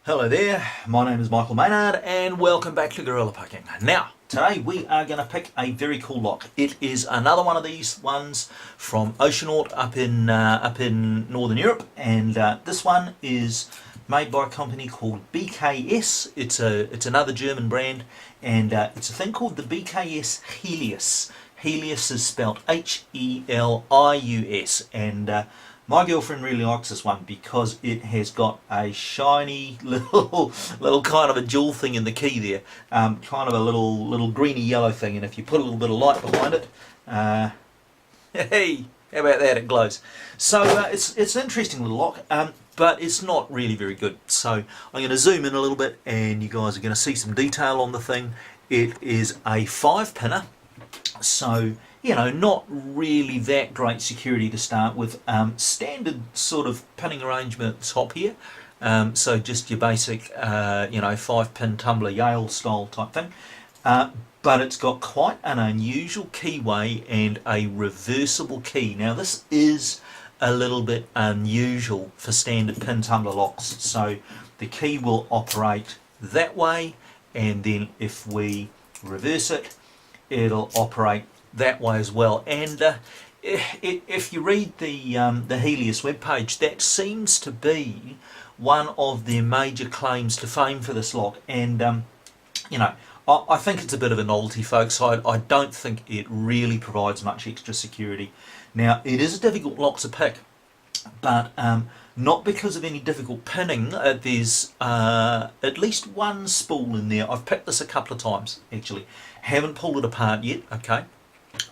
Hello there, my name is Michael Maynard and welcome back to Gorilla Picking. Now, today we are going to pick a very cool lock. It is another one of these ones from Oceanaut up in Northern Europe, and this one is made by a company called BKS. It's another German brand, and it's a thing called the BKS Helius. Helius is spelled Helius, and my girlfriend really likes this one because it has got a shiny little kind of a jewel thing in the key there, kind of a little greeny yellow thing, and if you put a little bit of light behind it, hey, how about that? It glows. So it's an interesting little lock, but it's not really very good. So I'm going to zoom in a little bit, and you guys are going to see some detail on the thing. It is a 5-pinner. So, you know, not really that great security to start with. Standard sort of pinning arrangement at the top here. So just your basic, 5-pin tumbler Yale style type thing. But it's got quite an unusual keyway and a reversible key. Now this is a little bit unusual for standard pin tumbler locks. So the key will operate that way, and then if we reverse it, it'll operate that way as well. And if you read the Helius webpage, that seems to be one of their major claims to fame for this lock. And I think it's a bit of a novelty, folks. I don't think it really provides much extra security. Now, it is a difficult lock to pick, but not because of any difficult pinning. There's at least one spool in there. I've picked this a couple of times, actually. Haven't pulled it apart yet, okay?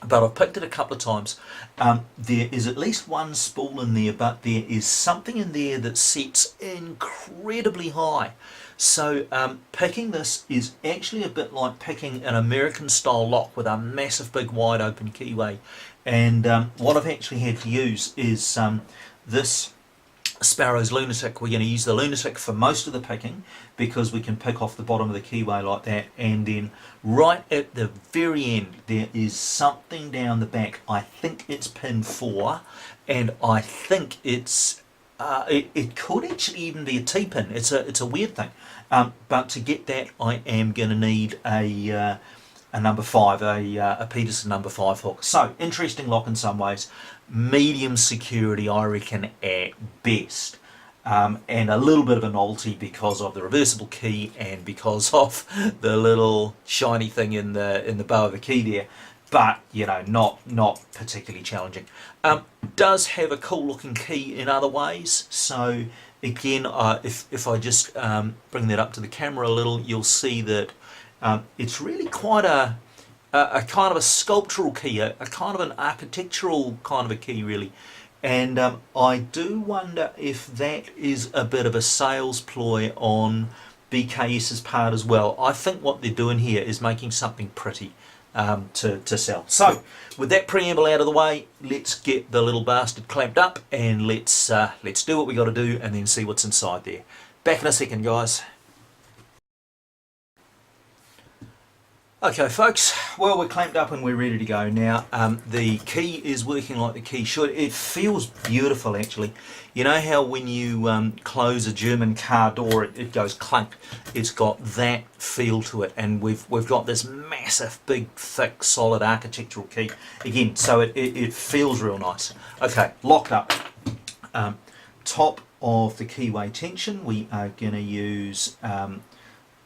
But I've picked it a couple of times. There is at least one spool in there, but there is something in there that sets incredibly high. So picking this is actually a bit like picking an American style lock with a massive big wide open keyway. And what I've actually had to use is this Sparrow's Lunatic. We're going to use the Lunatic for most of the picking because we can pick off the bottom of the keyway like that, and then right at the very end there is something down the back. I think it's pin 4, and I think it's it could actually even be a T-pin. It's a weird thing, but to get that I am going to need a number 5, a Peterson number 5 hook. So interesting lock in some ways, medium security I reckon at best, and a little bit of a novelty because of the reversible key and because of the little shiny thing in the bow of the key there. But you know, not particularly challenging. Does have a cool looking key in other ways. So again, if I just bring that up to the camera a little, you'll see that it's really quite a kind of a sculptural key, a kind of an architectural kind of a key really. And I do wonder if that is a bit of a sales ploy on BKS's part as well. I think what they're doing here is making something pretty to sell. So with that preamble out of the way, let's get the little bastard clamped up, and let's do what we got to do and then see what's inside there. Back in a second, guys. Okay folks, well, we're clamped up and we're ready to go now. The key is working like the key should. It feels beautiful actually. You know how when you close a German car door it goes clunk? It's got that feel to it, and we've got this massive big thick solid architectural key again, so it feels real nice. Okay, locked up. Top of the keyway tension we are going to use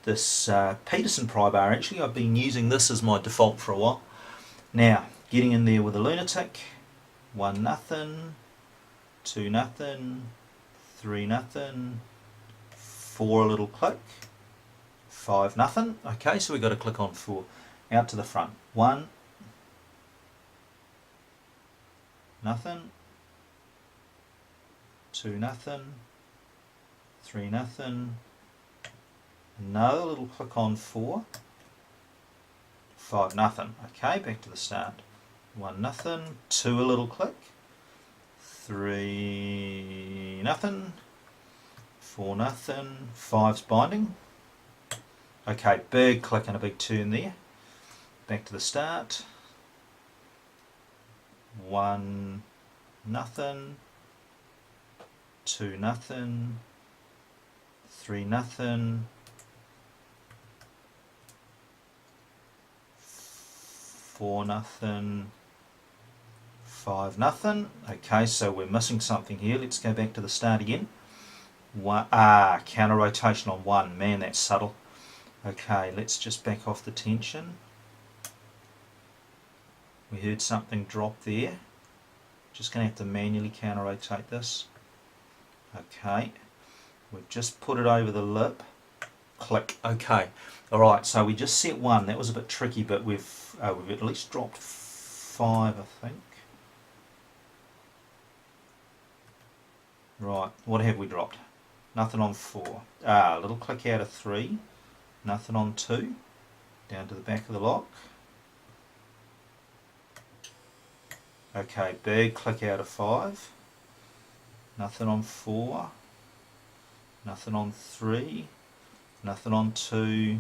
this Peterson pry bar. Actually, I've been using this as my default for a while. Now, getting in there with a Lunatic. 1-0, 2-0, 3-0, 4 a little click, 5-0. Okay, so we've got to click on 4. Out to the front. 1-0, 2-0, 3-0. Another little click on 4, 5-0. Okay, back to the start. 1-0, 2 a little click, 3-0, 4-0, 5's binding. Okay, big click and a big turn there. Back to the start. 1-0, 2-0, 3-0. 4-0. 5-0. Okay, so we're missing something here. Let's go back to the start again. Counter rotation on 1. Man, that's subtle. Okay, let's just back off the tension. We heard something drop there. Just going to have to manually counter rotate this. Okay, we've just put it over the lip. Click. Okay, alright, so we just set 1. That was a bit tricky, but we've at least dropped 5, I think. Right, what have we dropped? Nothing on 4. A little click out of 3. Nothing on 2. Down to the back of the lock. Okay, big click out of 5. Nothing on 4. Nothing on 3. Nothing on 2.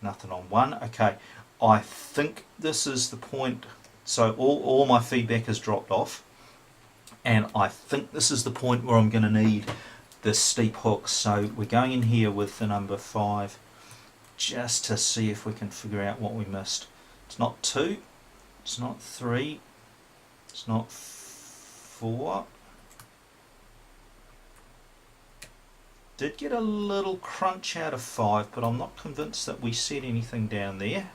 Nothing on 1. Okay, I think this is the point. So all my feedback has dropped off. And I think this is the point where I'm going to need this steep hook. So we're going in here with the number 5 just to see if we can figure out what we missed. It's not 2. It's not 3. It's not 4. Did get a little crunch out of 5, but I'm not convinced that we set anything down there.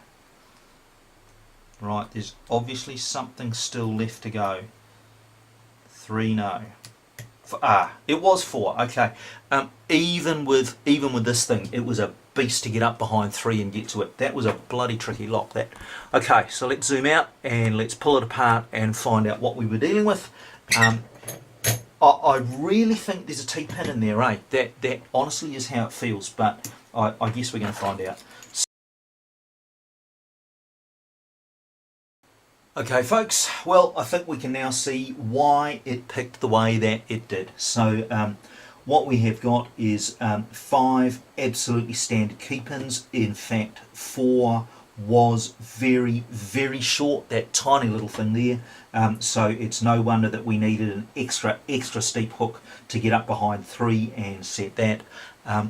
Right, there's obviously something still left to go. 3, no. It was 4. Okay. Even with this thing, it was a beast to get up behind 3 and get to it. That was a bloody tricky lock. That. Okay, so let's zoom out and let's pull it apart and find out what we were dealing with. I really think there's a T-pin in there, eh? That honestly is how it feels, but I guess we're going to find out. Okay folks, well I think we can now see why it picked the way that it did. So what we have got is 5 absolutely standard key pins. In fact 4 was very, very short, that tiny little thing there. So it's no wonder that we needed an extra steep hook to get up behind 3 and set that.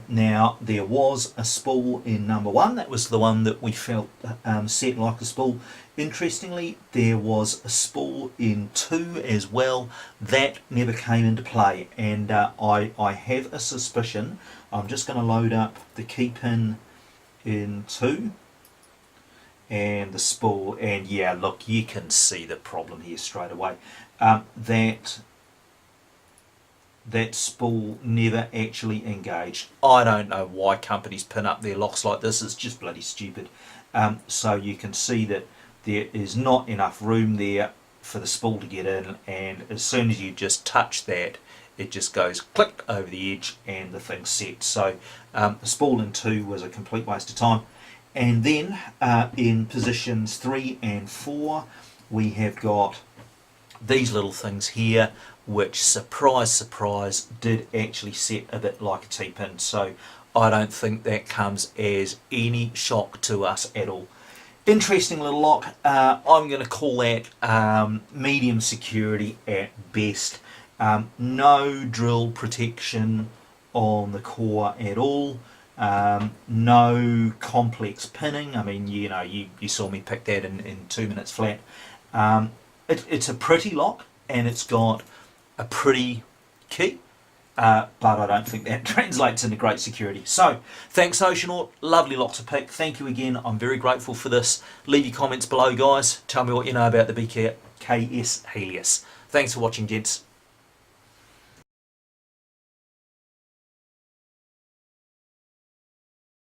Now there was a spool in number 1, that was the one that we felt set like a spool. Interestingly, there was a spool in 2 as well. That never came into play, and I have a suspicion. I'm just going to load up the key pin in 2 and the spool, and yeah, look, you can see the problem here straight away. That spool never actually engaged. I don't know why companies pin up their locks like this. It's just bloody stupid. So you can see that there is not enough room there for the spool to get in, and as soon as you just touch that, it just goes click over the edge and the thing's set. So the spool in 2 was a complete waste of time. And then in positions 3 and 4 we have got these little things here, which, surprise surprise, did actually set a bit like a T-pin. So I don't think that comes as any shock to us at all. Interesting little lock. I'm going to call that medium security at best. No drill protection on the core at all. No complex pinning. I mean, you know, you saw me pick that in 2 minutes flat. It's a pretty lock, and it's got a pretty key, but I don't think that translates into great security. So thanks Oceanaut, lovely lock to pick. Thank you again, I'm very grateful for this. Leave your comments below guys, tell me what you know about the BKS Helius. Thanks for watching gents.